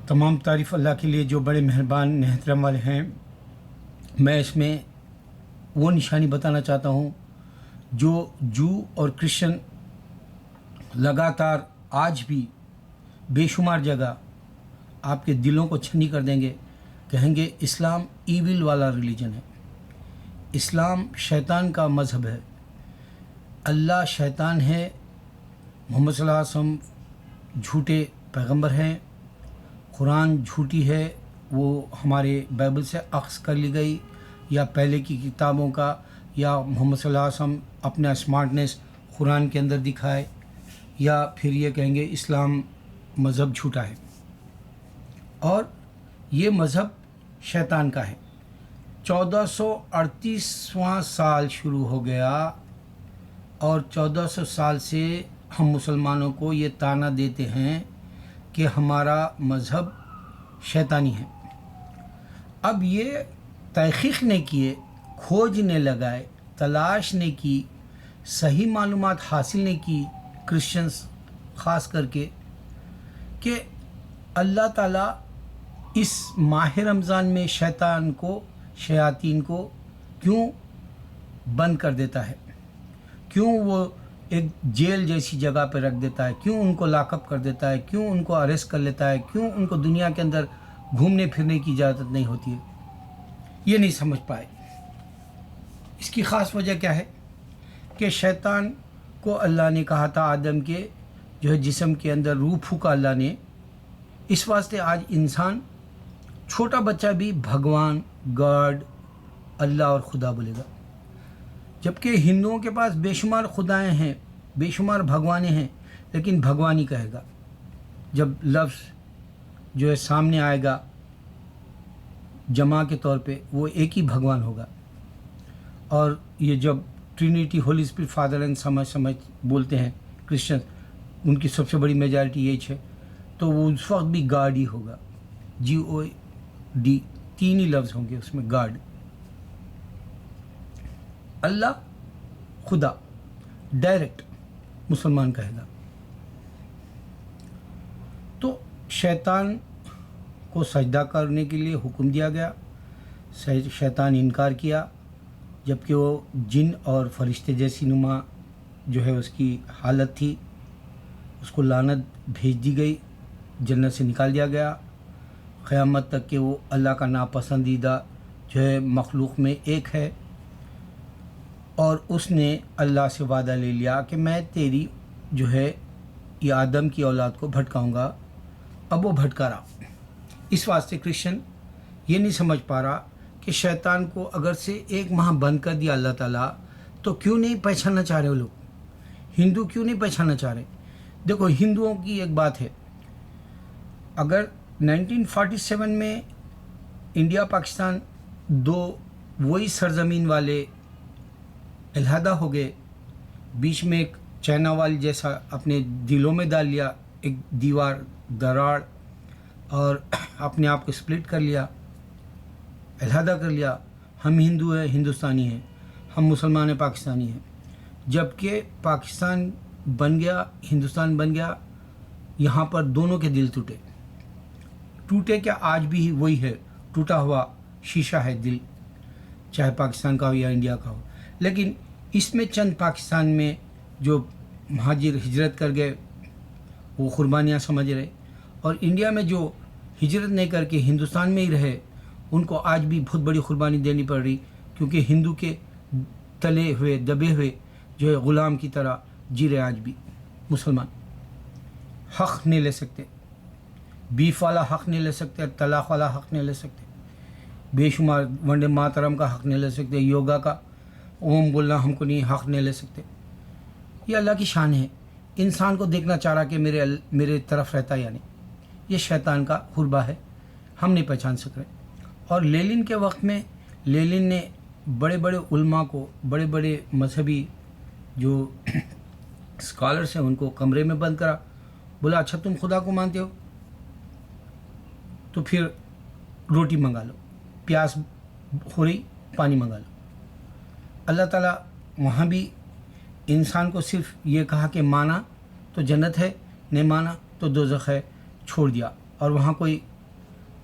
تمام تعریف اللہ کے لیے جو بڑے مہربان نہترم والے ہیں۔ میں اس میں وہ نشانی بتانا چاہتا ہوں جو جو اور کرسچن لگاتار آج بھی بے شمار جگہ آپ کے دلوں کو چھنی کر دیں گے، کہیں گے اسلام ایول والا ریلیجن ہے، اسلام شیطان کا مذہب ہے، اللہ شیطان ہے، محمد صلی اللہ علیہ وسلم جھوٹے پیغمبر ہیں، قرآن جھوٹی ہے، وہ ہمارے بائبل سے اخذ کر لی گئی یا پہلے کی کتابوں کا، یا محمد صلی اللہ علیہ وسلم اپنا اسمارٹنیس قرآن کے اندر دکھائے، یا پھر یہ کہیں گے اسلام مذہب جھوٹا ہے اور یہ مذہب شیطان کا ہے۔ 1438واں سال شروع ہو گیا اور 1400 سال سے ہم مسلمانوں کو یہ طعنہ دیتے ہیں کہ ہمارا مذہب شیطانی ہے۔ اب یہ تحقیق نے کیے، کھوج نے لگائے، تلاش نے کی، صحیح معلومات حاصل نے کی، کرسچنز خاص کر کے، کہ اللہ تعالیٰ اس ماہ رمضان میں شیاطین کو کیوں بند کر دیتا ہے، کیوں وہ ایک جیل جیسی جگہ پہ رکھ دیتا ہے، کیوں ان کو لاک اپ کر دیتا ہے، کیوں ان کو اریسٹ کر لیتا ہے، کیوں ان کو دنیا کے اندر گھومنے پھرنے کی اجازت نہیں ہوتی ہے، یہ نہیں سمجھ پائے۔ اس کی خاص وجہ کیا ہے کہ شیطان کو اللہ نے کہا تھا آدم کے جو ہے جسم کے اندر روح پھونکا اللہ نے، اس واسطے آج انسان چھوٹا بچہ بھی بھگوان، گاڈ، اللہ اور خدا بولے گا، جبکہ ہندوؤں کے پاس بے شمار خدائیں ہیں، بے شمار بھگوانے ہیں، لیکن بھگوان ہی کہے گا۔ جب لفظ جو ہے سامنے آئے گا جمع کے طور پہ، وہ ایک ہی بھگوان ہوگا۔ اور یہ جب Trinity, Holy Spirit, Father and سمجھ بولتے ہیں کرسچن، ان کی سب سے بڑی میجارٹی یہی ہے، تو وہ اس وقت بھی گاڈ ہی ہوگا، GOD، تین ہی لفظ ہوں گے اس میں، گاڈ، اللہ، خدا، ڈائریکٹ مسلمان کہے گا۔ تو شیطان کو سجدہ کرنے کے لیے حکم دیا گیا، شیطان انکار کیا، جبکہ وہ جن اور فرشتے جیسی نما جو ہے اس کی حالت تھی، اس کو لعنت بھیج دی گئی، جنت سے نکال دیا گیا، قیامت تک کہ وہ اللہ کا ناپسندیدہ جو ہے مخلوق میں ایک ہے، اور اس نے اللہ سے وعدہ لے لیا کہ میں تیری جو ہے یہ آدم کی اولاد کو بھٹکاؤں گا۔ اب وہ بھٹکا رہا۔ اس واسطے کرسچن یہ نہیں سمجھ پا رہا کہ شیطان کو اگر سے ایک ماہ بند کر دیا اللہ تعالیٰ، تو کیوں نہیں پہچاننا چاہ رہے وہ لوگ، ہندو کیوں نہیں پہچاننا چاہ رہے؟ دیکھو، ہندوؤں کی ایک بات ہے، اگر 1947 میں انڈیا پاکستان دو وہی سرزمین والے علیحدہ ہو گئے، بیچ میں ایک چائنا وال جیسا اپنے دلوں میں ڈال لیا، ایک دیوار، دراڑ، اور اپنے آپ کو سپلٹ کر لیا، علیحدہ کر لیا، ہم ہندو ہیں، ہندوستانی ہیں، ہم مسلمان ہیں، پاکستانی ہیں، جبکہ پاکستان بن گیا، ہندوستان بن گیا، یہاں پر دونوں کے دل ٹوٹے کیا آج بھی وہی ہے، ٹوٹا ہوا شیشہ ہے دل، چاہے پاکستان کا ہو یا انڈیا کا ہو۔ لیکن اس میں چند پاکستان میں جو مہاجر ہجرت کر گئے وہ قربانیاں سمجھ رہے، اور انڈیا میں جو ہجرت نہیں کر کے ہندوستان میں ہی رہے، ان کو آج بھی بہت بڑی قربانی دینی پڑ رہی، کیونکہ ہندو کے تلے ہوئے دبے ہوئے جو ہے غلام کی طرح جی رہے آج بھی مسلمان۔ حق نہیں لے سکتے، بیف والا حق نہیں لے سکتے، طلاق والا حق نہیں لے سکتے، بے شمار ونڈے ماترم کا حق نہیں لے سکتے، یوگا کا اوم بولنا ہم کو نہیں، حق نہیں لے سکتے۔ یہ اللہ کی شان ہے، انسان کو دیکھنا چاہ رہا کہ میرے طرف رہتا یا نہیں، یہ شیطان کا حربہ ہے، ہم نہیں پہچان سک رہے۔ اور لینن کے وقت میں لینن نے بڑے بڑے علماء کو، بڑے بڑے مذہبی جو اسکالرس ہیں ان کو کمرے میں بند کرا، بولا اچھا تم خدا کو مانتے ہو تو پھر روٹی منگا لو، پیاس ہو رہی پانی منگا لو۔ اللہ تعالیٰ وہاں بھی انسان کو صرف یہ کہا کہ مانا تو جنت ہے، نہیں مانا تو دوزخ ہے، چھوڑ دیا، اور وہاں کوئی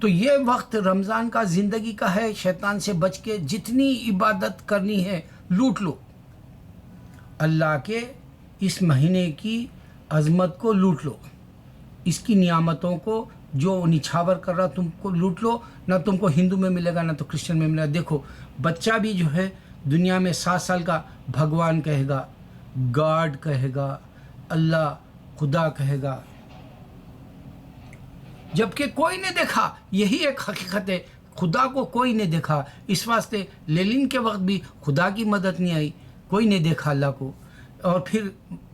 تو یہ وقت رمضان کا زندگی کا ہے، شیطان سے بچ کے جتنی عبادت کرنی ہے لوٹ لو، اللہ کے اس مہینے کی عظمت کو لوٹ لو، اس کی نعمتوں کو جو نچھاور کر رہا تم کو لوٹ لو، نہ تم کو ہندو میں ملے گا نہ تو کرسچن میں ملے گا۔ دیکھو بچہ بھی جو ہے دنیا میں 7 سال کا بھگوان کہے گا، گاڈ کہے گا، اللہ خدا کہے گا، جبکہ کوئی نہیں دیکھا۔ یہی ایک حقیقت ہے، خدا کو کوئی نہیں دیکھا۔ اس واسطے لینن کے وقت بھی خدا کی مدد نہیں آئی، کوئی نہیں دیکھا اللہ کو، اور پھر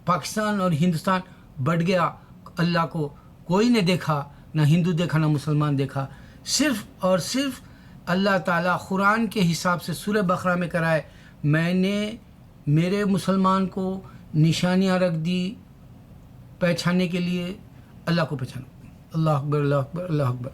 پاکستان اور ہندوستان بڑھ گیا، اللہ کو کوئی نہیں دیکھا، نہ ہندو دیکھا نہ مسلمان دیکھا۔ صرف اور صرف اللہ تعالیٰ قرآن کے حساب سے سورہ بقرہ میں کرائے، میں نے میرے مسلمان کو نشانیاں رکھ دی پہچاننے کے لیے، اللہ کو پہچانو۔ اللہ اکبر، اللہ اکبر، اللہ اکبر۔